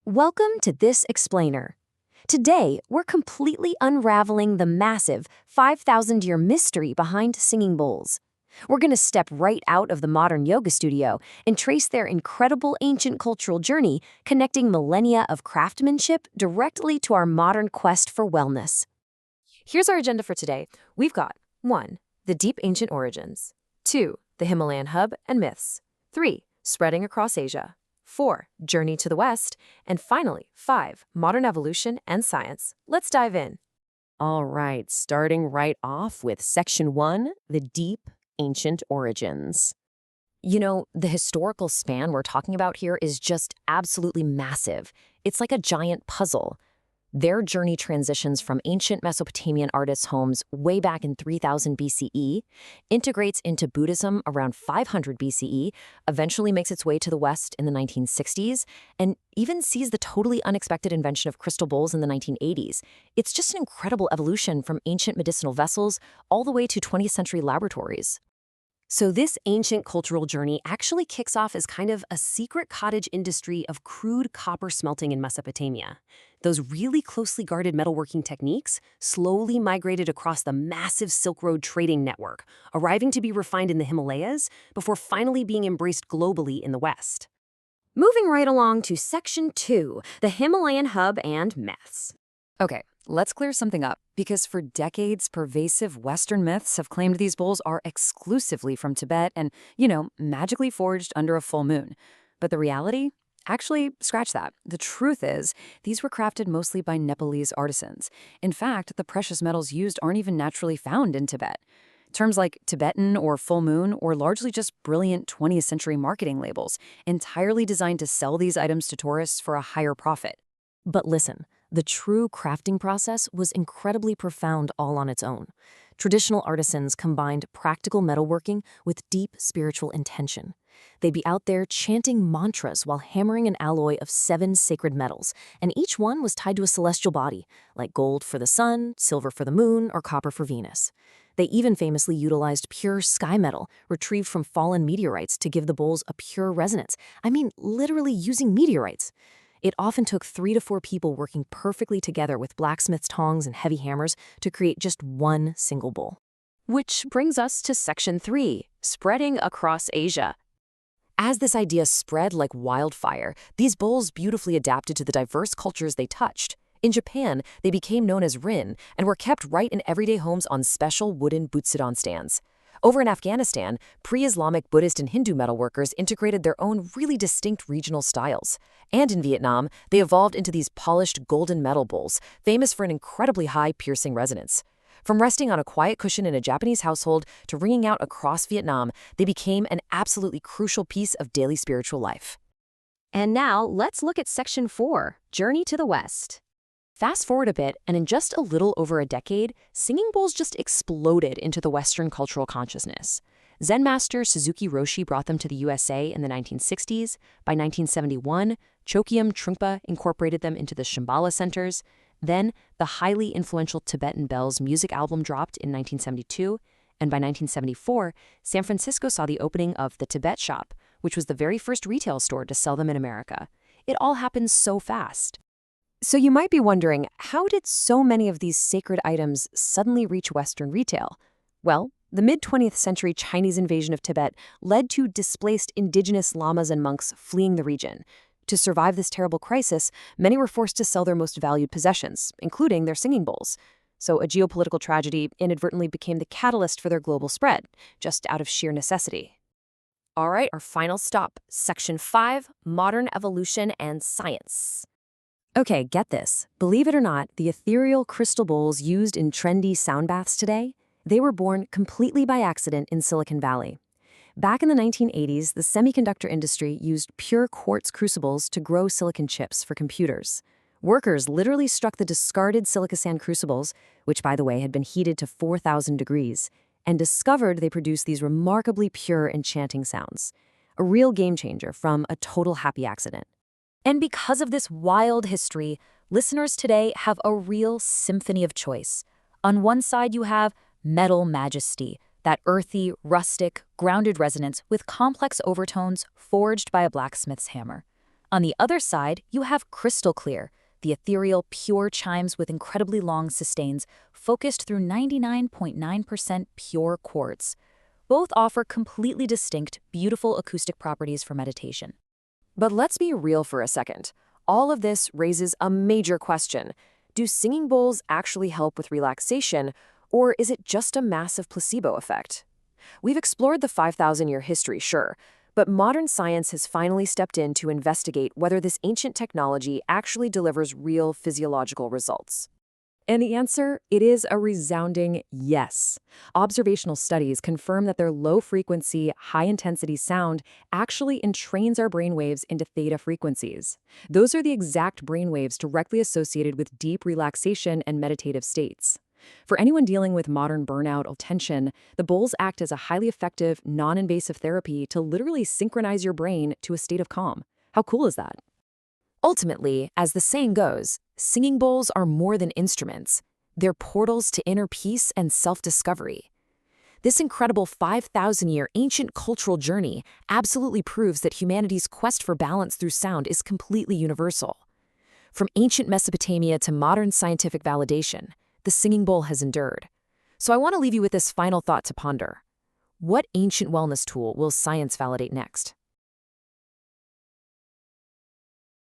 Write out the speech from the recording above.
Welcome to This Explainer. Today, we're completely unraveling the massive 5,000-year mystery behind singing bowls. We're going to step right out of the modern yoga studio and trace their incredible ancient cultural journey, connecting millennia of craftsmanship directly to our modern quest for wellness. Here's our agenda for today. We've got 1. The deep ancient origins. 2. The Himalayan hub and myths. 3. Spreading across Asia. 4. Journey to the West. And finally, 5. Modern evolution and science. Let's dive in. All right, starting right off with Section 1, the deep ancient origins. You know, the historical span we're talking about here is just absolutely massive. It's like a giant puzzle. Their journey transitions from ancient Mesopotamian artists' homes way back in 3000 BCE, integrates into Buddhism around 500 BCE, eventually makes its way to the West in the 1960s, and even sees the totally unexpected invention of crystal bowls in the 1980s. It's just an incredible evolution from ancient medicinal vessels all the way to 20th century laboratories. So this ancient cultural journey actually kicks off as kind of a secret cottage industry of crude copper smelting in Mesopotamia. Those really closely guarded metalworking techniques slowly migrated across the massive Silk Road trading network, arriving to be refined in the Himalayas before finally being embraced globally in the West. Moving right along to Section 2, the Himalayan hub and myths. Okay, let's clear something up, because for decades, pervasive Western myths have claimed these bowls are exclusively from Tibet and, magically forged under a full moon. But the reality? Actually, scratch that. The truth is, these were crafted mostly by Nepalese artisans. In fact, the precious metals used aren't even naturally found in Tibet. Terms like Tibetan or full moon were largely just brilliant 20th century marketing labels, entirely designed to sell these items to tourists for a higher profit. But listen, the true crafting process was incredibly profound all on its own. Traditional artisans combined practical metalworking with deep spiritual intention. They'd be out there chanting mantras while hammering an alloy of 7 sacred metals, and each one was tied to a celestial body, like gold for the sun, silver for the moon, or copper for Venus. They even famously utilized pure sky metal, retrieved from fallen meteorites, to give the bowls a pure resonance. I mean, literally using meteorites. It often took 3 to 4 people working perfectly together with blacksmith's tongs and heavy hammers to create just one single bowl. Which brings us to Section 3, spreading across Asia. As this idea spread like wildfire, these bowls beautifully adapted to the diverse cultures they touched. In Japan, they became known as rin and were kept right in everyday homes on special wooden butsudan stands. Over in Afghanistan, pre-Islamic Buddhist and Hindu metalworkers integrated their own really distinct regional styles. And in Vietnam, they evolved into these polished golden metal bowls, famous for an incredibly high piercing resonance. From resting on a quiet cushion in a Japanese household to ringing out across Vietnam, they became an absolutely crucial piece of daily spiritual life. And now, let's look at Section 4, Journey to the West. Fast forward a bit, and in just a little over a decade, singing bowls just exploded into the Western cultural consciousness. Zen master Suzuki Roshi brought them to the USA in the 1960s. By 1971, Chogyam Trungpa incorporated them into the Shambhala centers. Then, the highly influential Tibetan Bells music album dropped in 1972. And by 1974, San Francisco saw the opening of the Tibet Shop, which was the very first retail store to sell them in America. It all happened so fast. So you might be wondering, how did so many of these sacred items suddenly reach Western retail? Well, the mid-20th century Chinese invasion of Tibet led to displaced indigenous lamas and monks fleeing the region. To survive this terrible crisis, many were forced to sell their most valued possessions, including their singing bowls. So a geopolitical tragedy inadvertently became the catalyst for their global spread, just out of sheer necessity. All right, our final stop, Section 5, Modern Evolution and Science. Okay, get this. Believe it or not, the ethereal crystal bowls used in trendy sound baths today, they were born completely by accident in Silicon Valley. Back in the 1980s, the semiconductor industry used pure quartz crucibles to grow silicon chips for computers. Workers literally struck the discarded silica sand crucibles, which by the way had been heated to 4,000 degrees, and discovered they produced these remarkably pure enchanting sounds. A real game changer from a total happy accident. And because of this wild history, listeners today have a real symphony of choice. On one side, you have metal majesty, that earthy, rustic, grounded resonance with complex overtones forged by a blacksmith's hammer. On the other side, you have crystal clear, the ethereal, pure chimes with incredibly long sustains, focused through 99.9% pure quartz. Both offer completely distinct, beautiful acoustic properties for meditation. But let's be real for a second. All of this raises a major question. Do singing bowls actually help with relaxation, or is it just a massive placebo effect? We've explored the 5,000-year history, sure, but modern science has finally stepped in to investigate whether this ancient technology actually delivers real physiological results. And the answer, it is a resounding yes. Observational studies confirm that their low-frequency, high-intensity sound actually entrains our brainwaves into theta frequencies. Those are the exact brainwaves directly associated with deep relaxation and meditative states. For anyone dealing with modern burnout or tension, the bowls act as a highly effective, non-invasive therapy to literally synchronize your brain to a state of calm. How cool is that? Ultimately, as the saying goes, singing bowls are more than instruments. They're portals to inner peace and self-discovery. This incredible 5,000-year ancient cultural journey absolutely proves that humanity's quest for balance through sound is completely universal. From ancient Mesopotamia to modern scientific validation, the singing bowl has endured. So I want to leave you with this final thought to ponder. What ancient wellness tool will science validate next?